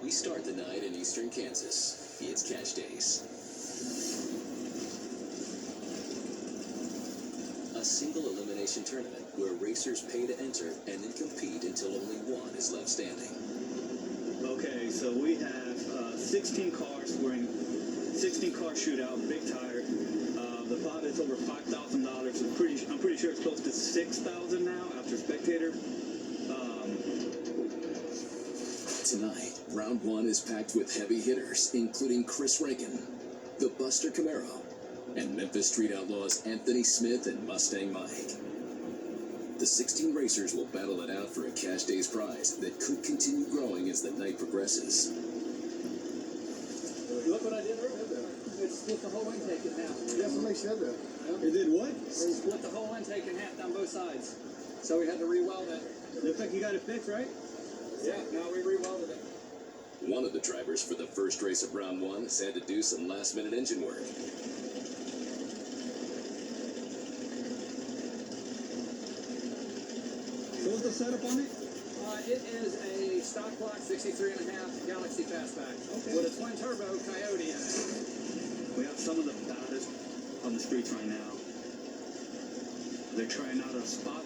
We start the night in eastern Kansas. It's Cash Days. A single elimination tournament where racers pay to enter and then compete until only one is left standing. Okay, so we have 16 cars. We're in 16-car shootout, big tire. The pot is over $5,000. I'm pretty sure it's close to $6,000 now after spectator. Tonight, round one is packed with heavy hitters, including Chris Rankin, the Buster Camaro, and Memphis Street Outlaws Anthony Smith and Mustang Mike. The 16 racers will battle it out for a Cash Days prize that could continue growing as the night progresses. Look what I did earlier. It split the whole intake in half. Yeah, somebody said that. It did what? It split the whole intake in half down both sides. So we had to re-weld it. Looks like you got it fixed, right? Yeah, no, we re-welded it. One of the drivers for the first race of round one has had to do some last-minute engine work. What was the setup on it? It is a stock block 63.5 Galaxy Fastback with a twin turbo Coyote in it. We have some of the baddest on the streets right now. They're trying out a spot.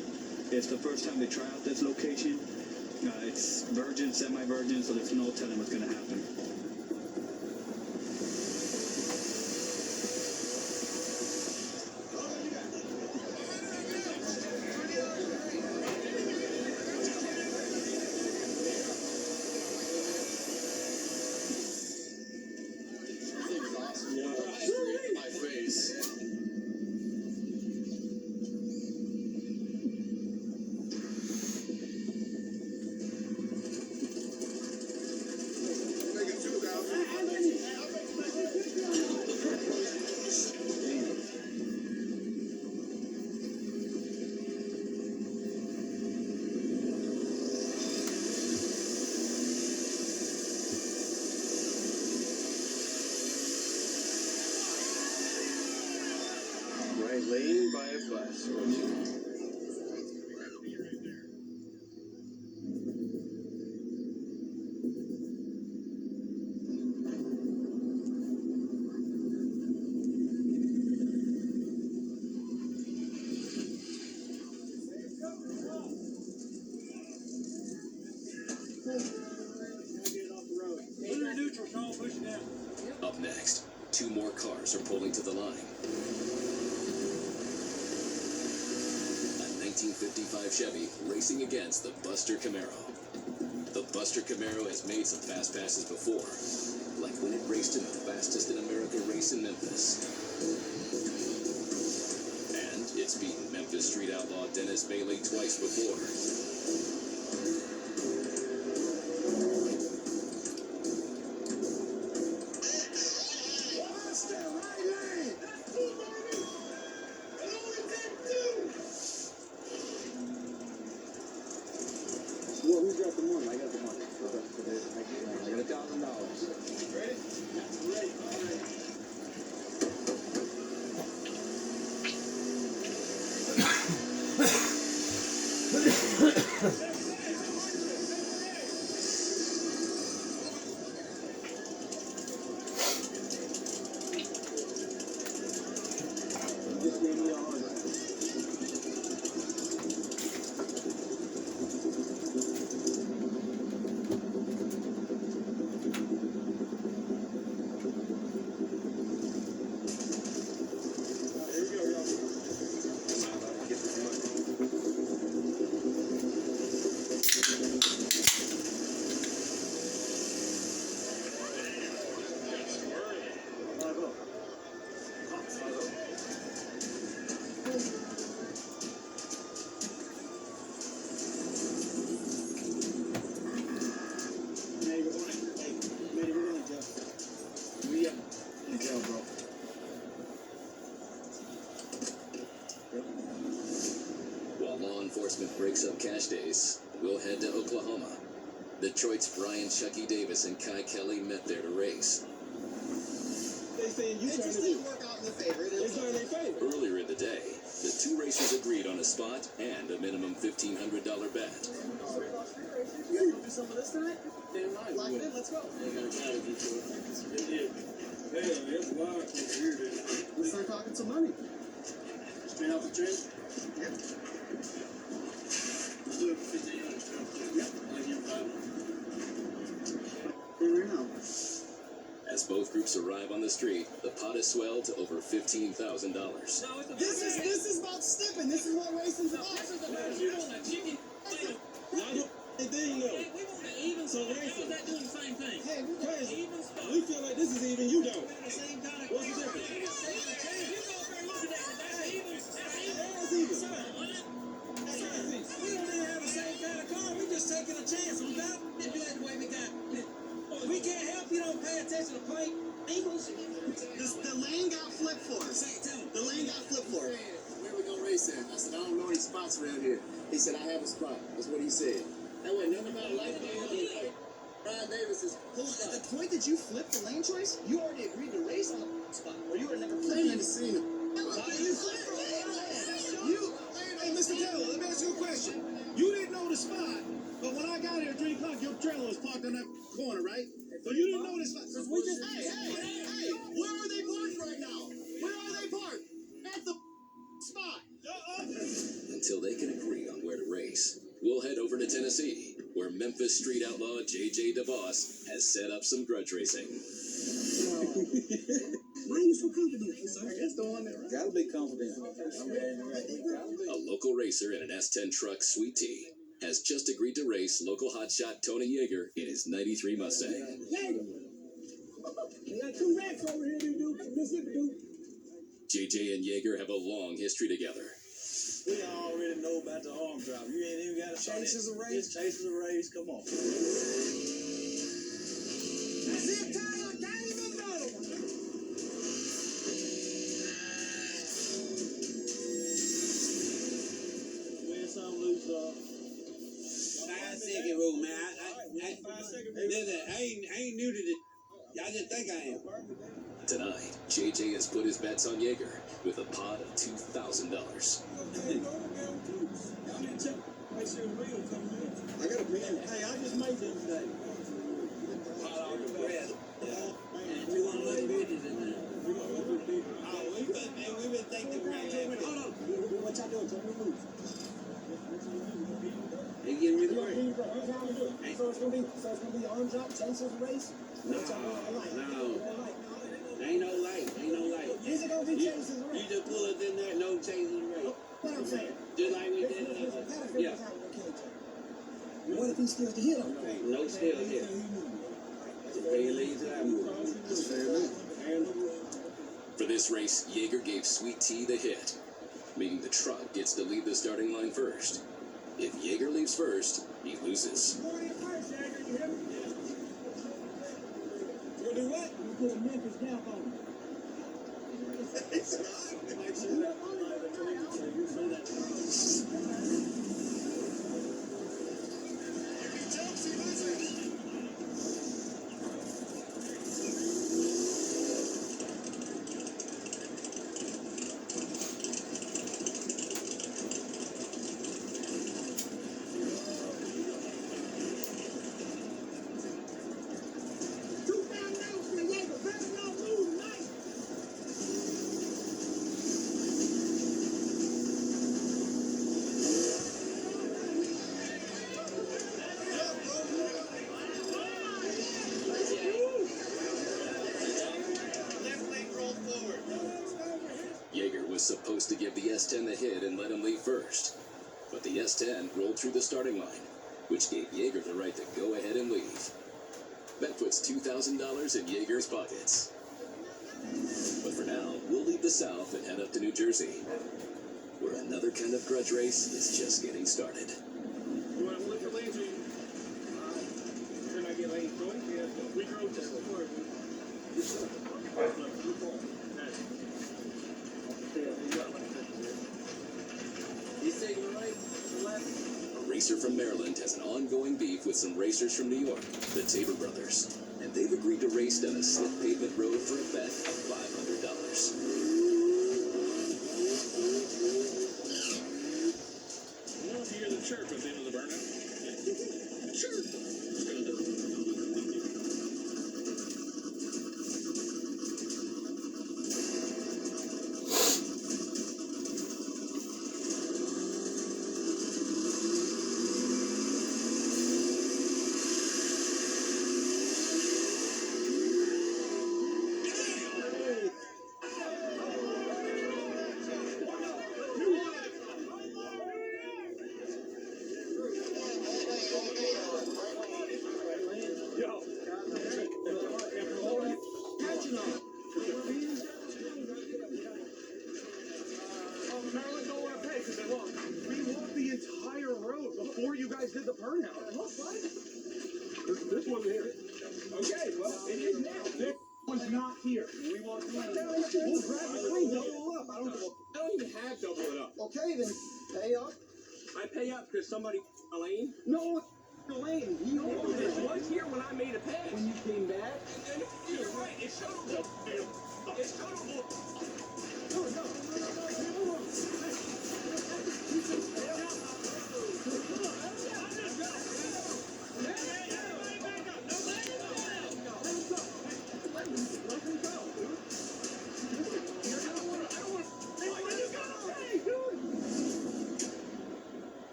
It's the first time they try out this location. It's virgin, semi-virgin, so there's no telling what's going to happen. Lane by a bus. Up next, two more cars are pulling to the line. A 1955 Chevy racing against the Buster Camaro. The Buster Camaro has made some fast passes before, like when it raced in the fastest in America race in Memphis. And it's beaten Memphis Street Outlaw Dennis Bailey twice before. Well, who got the money? I got the money. I got $1,000. Ready? Yeah. Ready. All right. Just gave me $100. While law enforcement breaks up Cash Days, we'll head to Oklahoma. Detroit's Brian Chucky Davis and Kai Kelly met there to race. They saying you It trying just to do? didn't work out in the favor. It It's is not in their favor. Earlier in the day, the two racers agreed on a spot and a minimum $1,500 bet. You guys want to do some of this tonight? Damn right. Lock it in, let's go. Hell, it's wild over here, dude. We start talking some money. Straight off the train? Yep. Let's do it for 15 minutes. Yep. I'll give you 5. Right now. As both groups arrive on the street, the pot is swelled to over $15,000. This is about stepping. This is what racing's about. Thing, though. We want to even So spot. racing. How's that doing the same thing? Hey, we got Crazy. Even spot. We feel like this is even, you don't. We got the same kind of What's the car. difference? You go up there and look at that. That's even. That's even. That's even. Son, what? That's easy. We don't even have the same kind of car. We just taking a chance. We got to manipulate the way we got. We can't help you don't pay attention to plate. Eagles. the lane got flipped for us. The lane got flipped for us. Where we gonna race at? I said, I don't know any spots around here. He said, I have a spot. That's what he said. That wasn't nothing about life. Brian Davis is Hold on, at the point that you flipped the lane choice, you already agreed to race on the spot, or you would have never flipped it. seen him. Why you flipped it? Hey, Mr. Taylor, let me ask you a question. You didn't know the spot, but when I got here at 3 o'clock, your trailer was parked on that corner, right? So you didn't know the spot. Hey, where are they parked right now? Where are they parked? At the spot. Until they can agree on where to race, we'll head over to Tennessee, where Memphis street outlaw J.J. DeVos has set up some grudge racing. Why are you so confident? That's the one that gotta be confident. A local racer in an S10 truck, Sweet Tea, has just agreed to race local hotshot Tony Yeager in his '93 Mustang. We got 2 racks over here, dude. Mississippi, dude. JJ and Yeager have a long history together. We already know about the arm drop. You ain't even got to start Chase is a race. Chase is a race. Come on. That's it, Tyler. Got him another one. Win some, lose some. 5-second rule, man. Listen, I ain't new to this. Y'all just think I am. Tonight, JJ has put his bets on Yeager with a pot of $2,000. I got a pen. Hey, I just made them today. And 200 bitches in there. Oh, we've been thinking around that. Hold on. What y'all doing? Tell me to move. They getting rid of it. So it's gonna be arm drop, chases race? No. Ain't no light. Is it gonna be chases You race? just pull us in there, no chasing race. What I'm saying? Just like we did. Yeah. What if he steals the hit on me? No still here. They leave to that move. That's fair enough. For this race, Yeager gave Sweet Tea the hit, meaning the truck gets to leave the starting line first. If Yeager leaves first, he loses. We'll do what? We put a Memphis gap on him. Yeager was supposed to give the S10 the hit and let him leave first, but the S10 rolled through the starting line, which gave Yeager the right to go ahead and leave. That puts $2,000 in Yeager's pockets. But for now, we'll leave the South and head up to New Jersey, where another kind of grudge race is just getting started. You want to flip your lanes? Can I get lanes going? Yeah, we drove this before. He's taking a right. A racer from Maryland has an ongoing beef with some racers from New York, the Tabor brothers. and they've agreed to race down a slick pavement road for a bet of $500. You want to hear the chirp at the end of the burnout? Sure. Let's go do it. Maryland don't want to pay because they won't. We walked the entire road before you guys did the burnout. This wasn't here. Okay, well, it is now. This was not here. We walked around. We'll grab the clean, double up. I don't even have double it up. Okay, then pay up. I pay up because somebody, Elaine? No, Elaine. You know this was here when I made a pass. When you came back? You're right. It's showable. It's showable. No.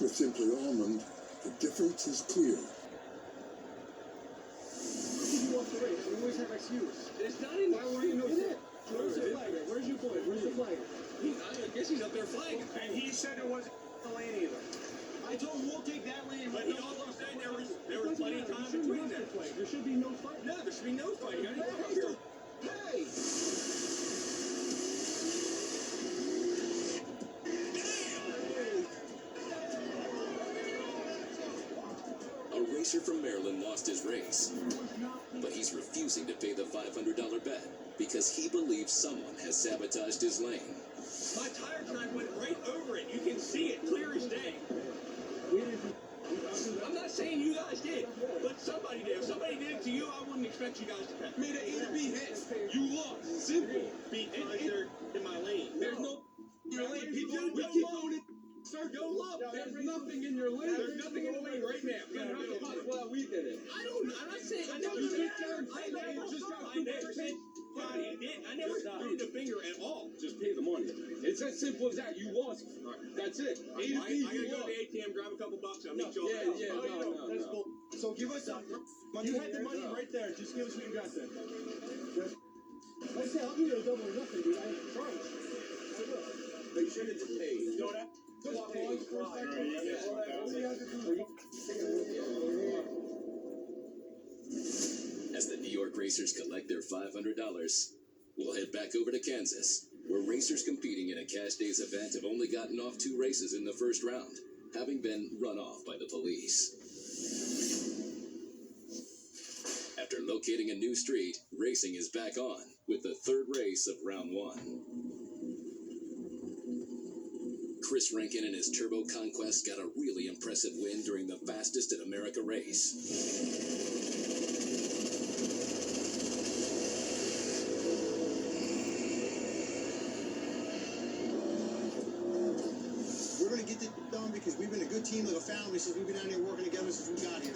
With Simply Almond, the difference is clear. You want the race? You always have excuse. It's not in. Why weren't you in it? Where's your flag? Where's your boy? Where's your flag? I guess he's up there flagging. And he said it wasn't the lane either. I told him we'll take that lane. But he also said there was plenty of time between that. There should be no fight. No, there should be no fight. You gotta come up here. Hey! A racer from Maryland lost his race, but he's refusing to pay the $500 bet because he believes someone has sabotaged his lane. My tire track went right over it. You can see it clear as day. I'm not saying you guys did, but somebody did. If somebody did it to you, I wouldn't expect you guys to pay. Made an A to B hit. You lost. Simple. Be in my lane. There's no your lane. People, we keep going in. Sir, go look. There's nothing in your lane. There's nothing in the lane right now. Well, we did it. I'm not saying. I never said. I never pointed the finger at all. Just pay the money. It's as simple as that. You lost. That's it. I gotta go to the ATM, grab a couple bucks, and I'll meet you all there. No. That's cool. So give us some. You had the money right there. Just give us what you got then. I said, I'll give you a double or nothing, dude. I promise. I will. But you should have paid. You know that? As the New York racers collect their $500, we'll head back over to Kansas, where racers competing in a Cash Days event have only gotten off 2 races in the first round, having been run off by the police. After locating a new street, racing is back on with the 3rd race of round 1. Chris Rankin and his Turbo Conquest got a really impressive win during the fastest in America race. We're going to get this done because we've been a good team, like a family, since we've been down here working together since we got here.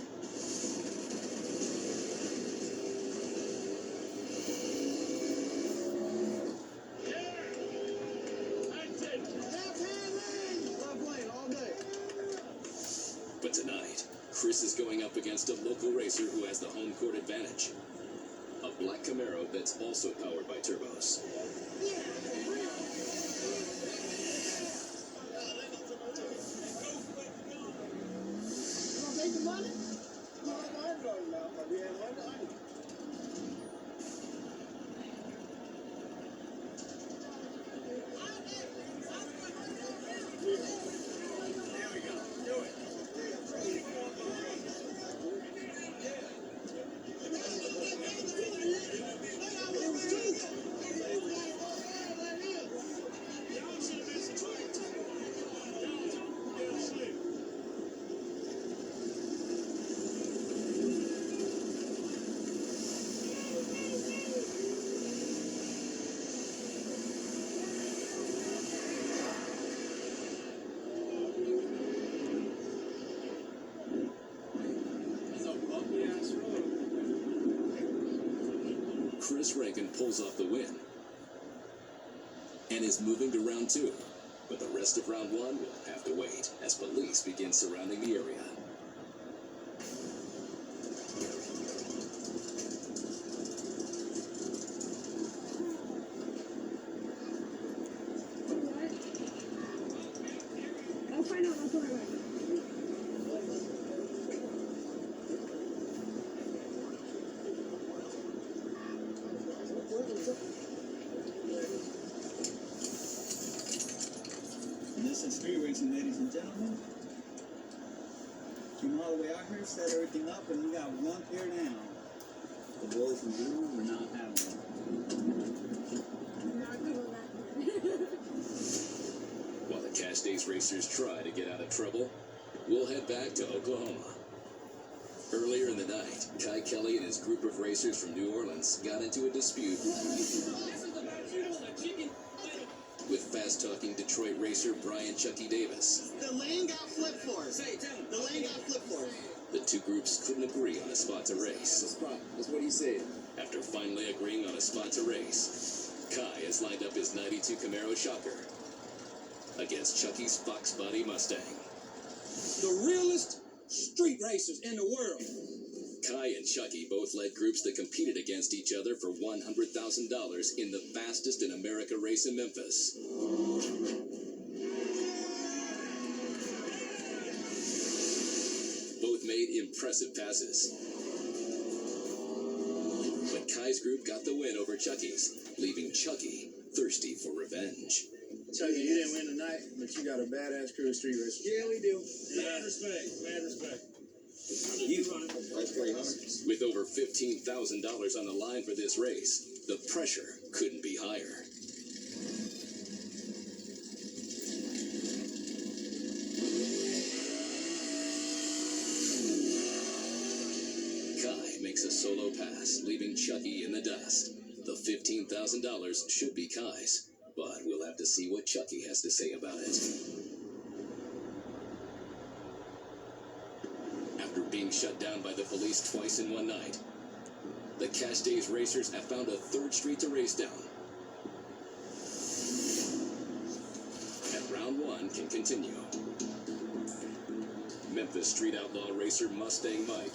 But tonight, Chris is going up against a local racer who has the home court advantage. A black Camaro that's also powered by turbos. Rankin pulls off the win and is moving to round 2. But the rest of round 1 will have to wait as police begin surrounding the area. This is street racing, ladies and gentlemen. Came all the way out here, set everything up, and we got one pair down. The boys from Blue were not having it. While the Cash Days racers try to get out of trouble, we'll head back to Oklahoma. Earlier in the night, Kai Kelly and his group of racers from New Orleans got into a dispute with fast-talking Detroit racer Brian Chucky Davis. The lane got flipped for us. Say, tell him. The lane got flipped for us. The two groups couldn't agree on a spot to race. Spot. That's what he said. After finally agreeing on a spot to race, Kai has lined up his 92 Camaro Shocker against Chucky's Fox Body Mustang. The realest street racers in the world. Kai and Chucky both led groups that competed against each other for $100,000 in the fastest in America race in Memphis. Both made impressive passes. But Kai's group got the win over Chucky's, leaving Chucky thirsty for revenge. Chucky, you didn't win tonight, but you got a badass crew of street racers. Yeah, we do. Mad respect, mad respect. With over $15,000 on the line for this race, the pressure couldn't be higher. Kai makes a solo pass, leaving Chucky in the dust. The $15,000 should be Kai's, but we'll have to see what Chucky has to say about it. After being shut down by the police twice in one night, the Cash Days racers have found a third street to race down. And round 1 can continue. Memphis street outlaw racer Mustang Mike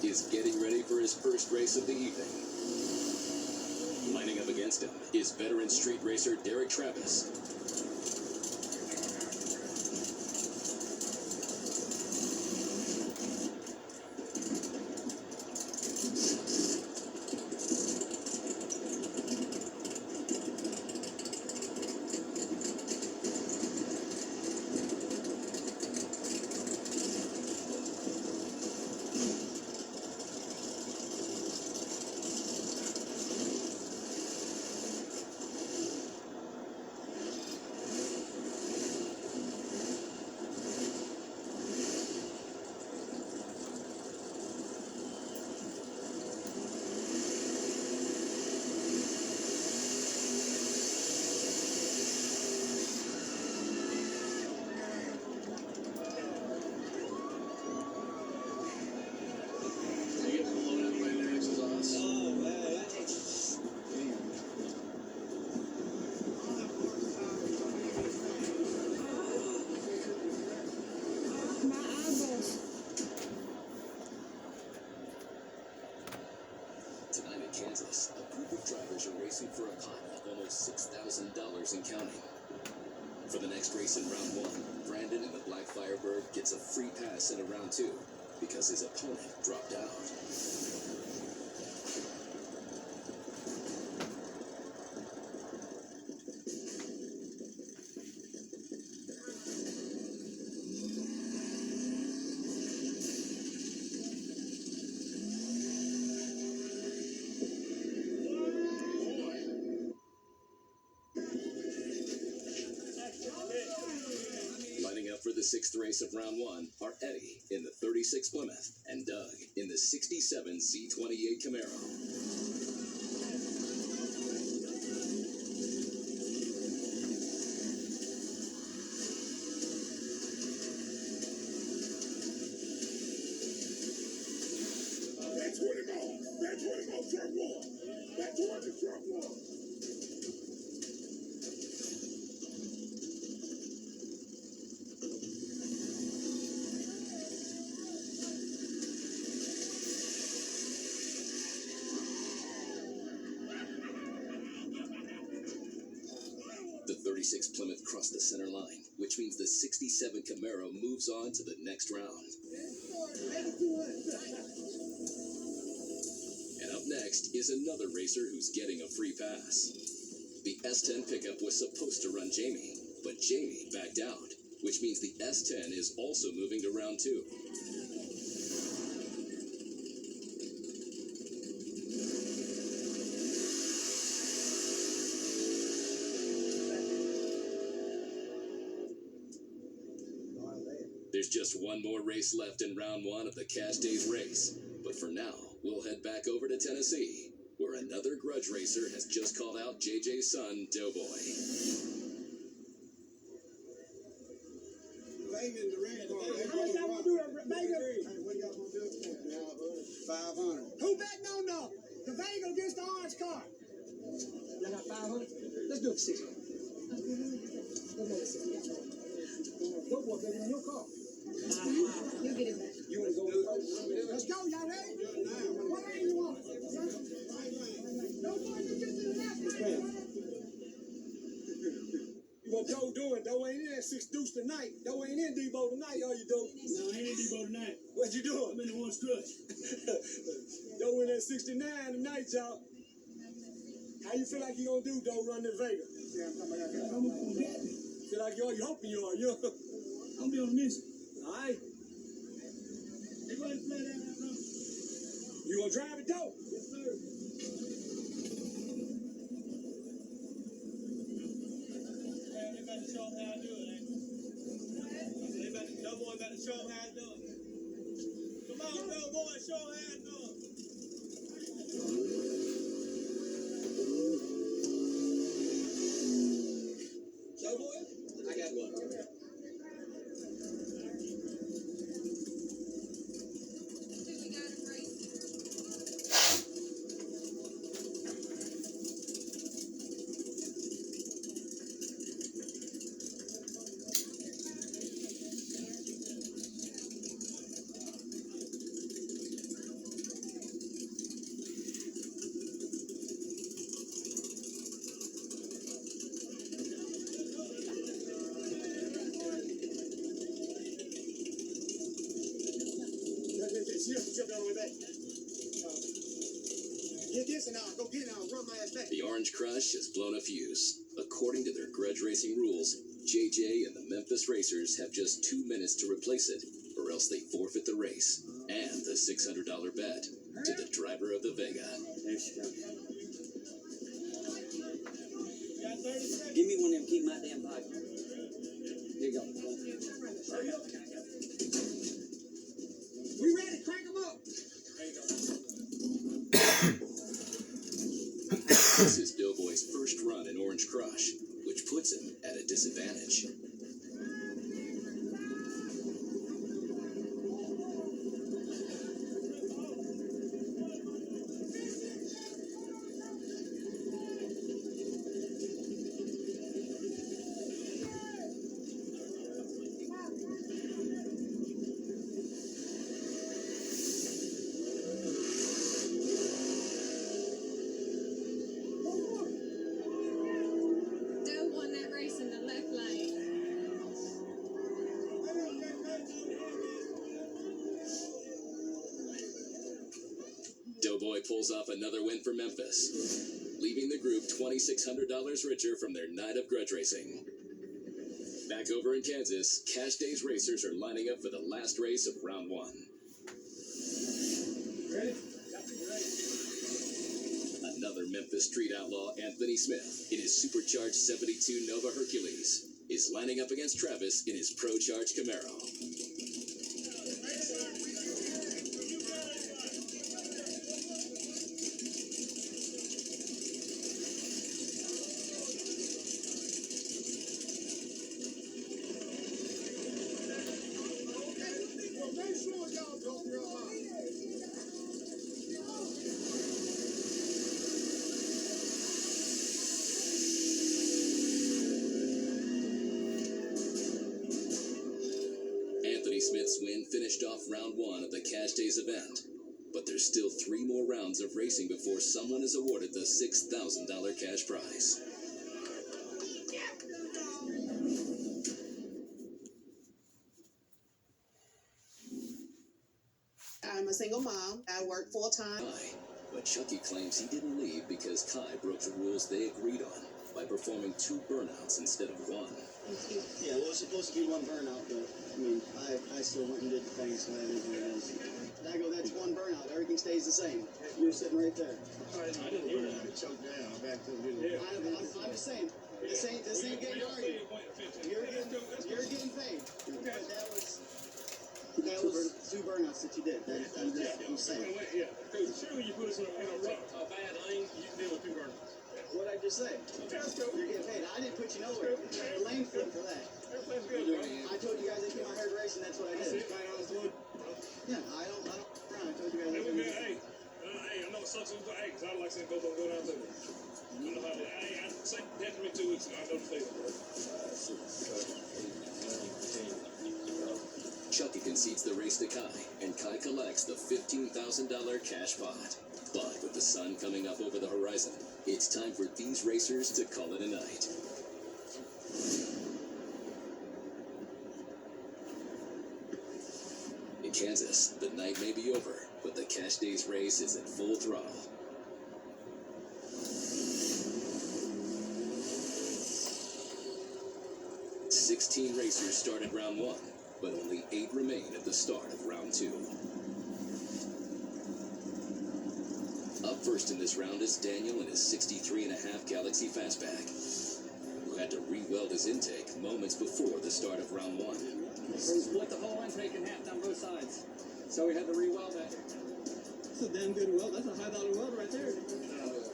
is getting ready for his first race of the evening. Lining up against him is veteran street racer Derek Travis. Tonight in Kansas, a group of drivers are racing for a pot of almost $6,000 and counting. For the next race in round 1, Brandon in the Black Firebird gets a free pass into round 2 because his opponent dropped out. For the 6th race of round 1 are Eddie in the 36 Plymouth and Doug in the 67 Z28 Camaro. That's what it all. That's what it all. Turn 1. That's what it all. 36 Plymouth crossed the center line, which means the 67 Camaro moves on to the next round. And up next is another racer who's getting a free pass. The S10 pickup was supposed to run Jamie, but Jamie backed out, which means the S10 is also moving to round 2. There's just one more race left in round 1 of the Cash Days race. But for now, we'll head back over to Tennessee, where another grudge racer has just called out JJ's son, Doughboy. Vegas, the red car. How much y'all gonna do that, Vega? Hey, what y'all gonna do? 500. Who betting on the Vega against the orange car? Y'all got 500? Let's do it for 600. Go for it, baby, on your car. You get it back. You wanna go with us? Let's go, y'all ready? What lane you want? Don't go, you get to the left. What Doe doing? Doe ain't in that 6 deuce tonight. Doe ain't in Debo tonight, are you, Doe? No, I ain't in Debo tonight. What you doing? I'm in the orange crush. Doe in that 69 tonight, y'all. How you feel like you gonna do, Doe, running Vega? Yeah, I'm talking about I'm gonna get me. Feel like you hoping you are, you. I'm be on the mission. All right. They go ahead and play that out. You gonna drive it, Doe? Yes, sir. They about to show them how to do it, ain't they? They about to, Doughboy about to show them how to do it. Come on, Doughboy, show them how to do it. Doughboy? I got one. Get this and I'll go get it and I'll run my ass back. The Orange Crush has blown a fuse. According to their grudge racing rules, JJ and the Memphis Racers have just 2 minutes to replace it, or else they forfeit the race and the $600 bet to the driver of the Vega. There she goes. You got 30 seconds. Give me one of them, keep my damn pocket. Here you go. We ready? Crank them up. There you go. This is Doughboy's first run in Orange Crush, which puts him at a disadvantage. Doe won that race in the left lane. Doughboy pulls off another win for Memphis, leaving the group $2,600 richer from their night of grudge racing. Back over in Kansas, Cash Days racers are lining up for the last race of round 1. Ready? Another Memphis street outlaw, Anthony Smith, in his supercharged 72 Nova Hercules, is lining up against Travis in his pro-charged Camaro. Well, make sure y'all don't real high. Anthony Smith's win finished off round 1 of the Cash Days event, but there's still 3 more rounds of racing before someone is awarded the $6,000 cash prize. I'm a single mom. I work full time. Kai, but Chucky claims he didn't leave because Kai broke the rules they agreed on by performing 2 burnouts instead of 1. Yeah, well, it was supposed to be 1 burnout, but I mean, I still went and did the thing, so I didn't do it. I go, that's 1 burnout. Everything stays the same. You're sitting right there. I didn't hear that. It choked down. Back to the I'm just saying, this ain't getting argued. You're getting paid. But that was 2 burnouts that you did. I'm saying. Yeah, because surely you put us in a bad lane, you can deal with 2 burnouts. What'd I just say? Okay, let's go. You're getting paid. I didn't put you nowhere. The lane flip for that. Everything's good, bro. I told you guys I keep my hair racing. That's what I did. Yeah, I don't around. I told you guys. Hey, we good. Hey, I know it sucks. Hey, because I like saying both of them go down too. You know how they, I said that to me 2 weeks ago. I know the flavor, bro. Chucky concedes the race to Kai, and Kai collects the $15,000 cash pot. But with the sun coming up over the horizon, it's time for these racers to call it a night. In Kansas, the night may be over, but the Cash Days race is at full throttle. "16 racers started round 1, but only 8 remain at the start of round 2. Up first in this round is Daniel and his 63.5 Galaxy Fastback, who had to re-weld his intake moments before the start of round 1. We split the whole intake in half down both sides, so we had to re-weld that. That's a damn good weld. That's a high-dollar weld right there.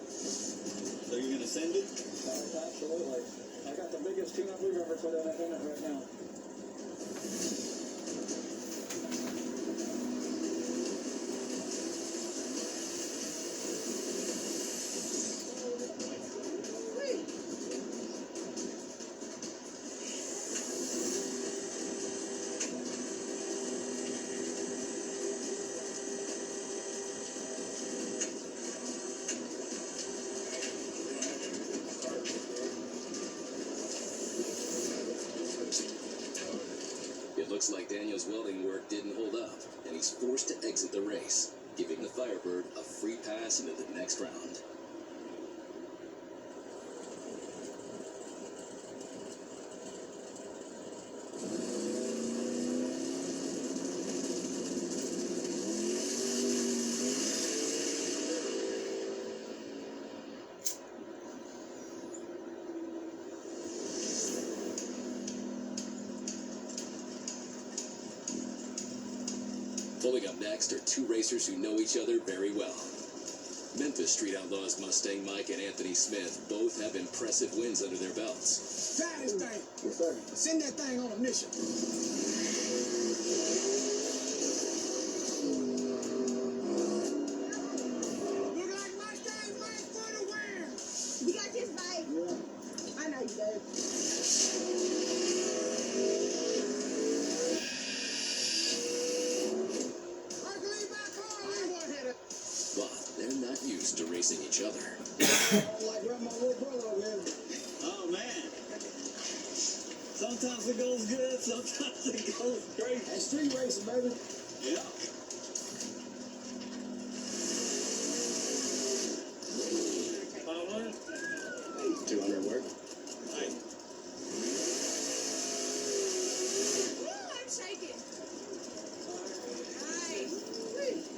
So you're gonna send it? Absolutely. I got the biggest tune-up we've ever put in it right now. Looks like Daniel's welding work didn't hold up, and he's forced to exit the race, giving the Firebird a free pass into the next round. Pulling up next are 2 racers who know each other very well. Memphis Street Outlaws Mustang Mike and Anthony Smith both have impressive wins under their belts. Try this thing. Yes, sir. Send that thing on a mission. Look like Mustang Mike for the win. You got this, babe? Yeah. I know you do. But they're not used to racing each other. Like right my little brother over there. Oh man. Sometimes it goes good, sometimes it goes crazy. That's street racing, baby. Yeah. $500? 200 work. Hey. Woo, I'm shaking. Nice. Woo.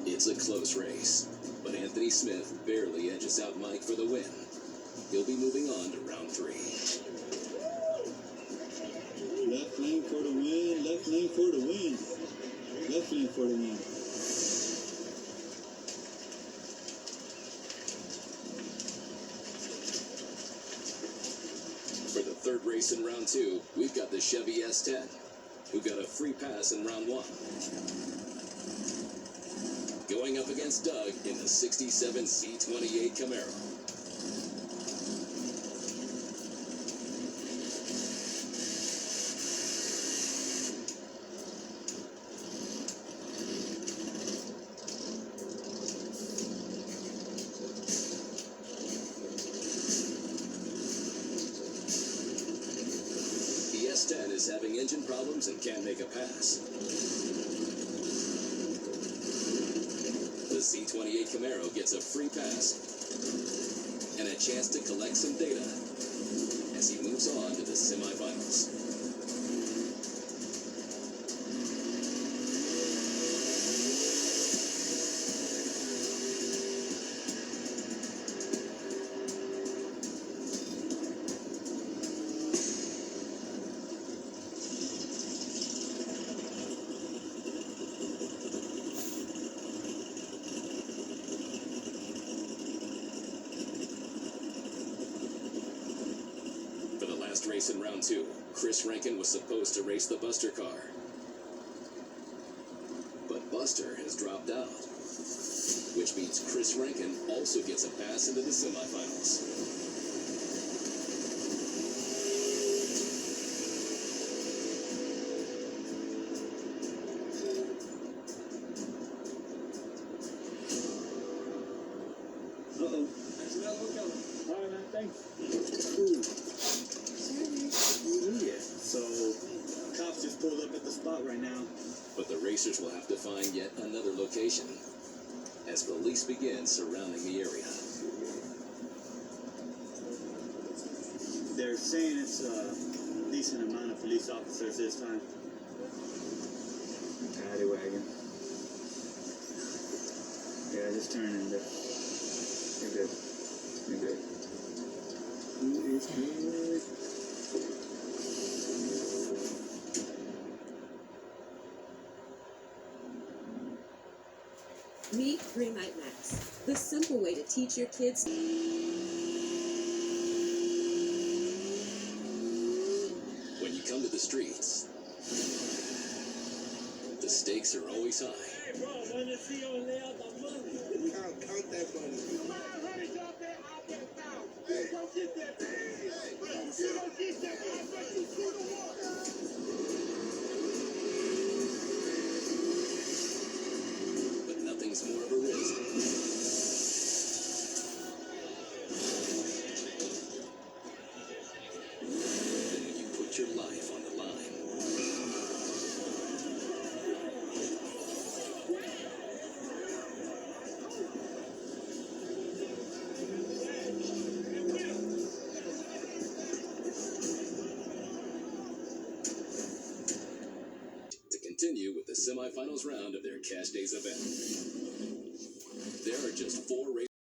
It's a close race, but Anthony Smith barely edges out Mike for the win. He'll be moving on to round 3. Left lane for the win, left lane for the win. Left lane for the win. For the 3rd race in round 2, we've got the Chevy S10, who got a free pass in round 1. going up against Doug in the 67 C28 Camaro. The S10 is having engine problems and can't make a pass. The C28 Camaro gets a free pass and a chance to collect some data as he moves on to the semifinals. Last race in round 2, Chris Rankin was supposed to race the Buster car. But Buster has dropped out, which means Chris Rankin also gets a pass into the semifinals. Uh-oh. There's another one coming. All right, man, thanks. Yeah, so cops just pulled up at the spot right now. But the racers will have to find yet another location as police begin surrounding the area. They're saying it's a decent amount of police officers this time. Paddy wagon. Yeah, just turn in there. You're good. You're good. Who is good? Meet Green Night Max, the simple way to teach your kids. When you come to the streets, the stakes are always high. Hey, bro, when you see you lay out the money. Count that money. No matter how many out there, I'll get 1,000. Hey, go get that. Hey, but if you don't get that, I bet you 2 to 1. But nothing's more of a risk than when you put your life on the line. To continue with the semifinals round of their Cash Days event, there are just 4 races.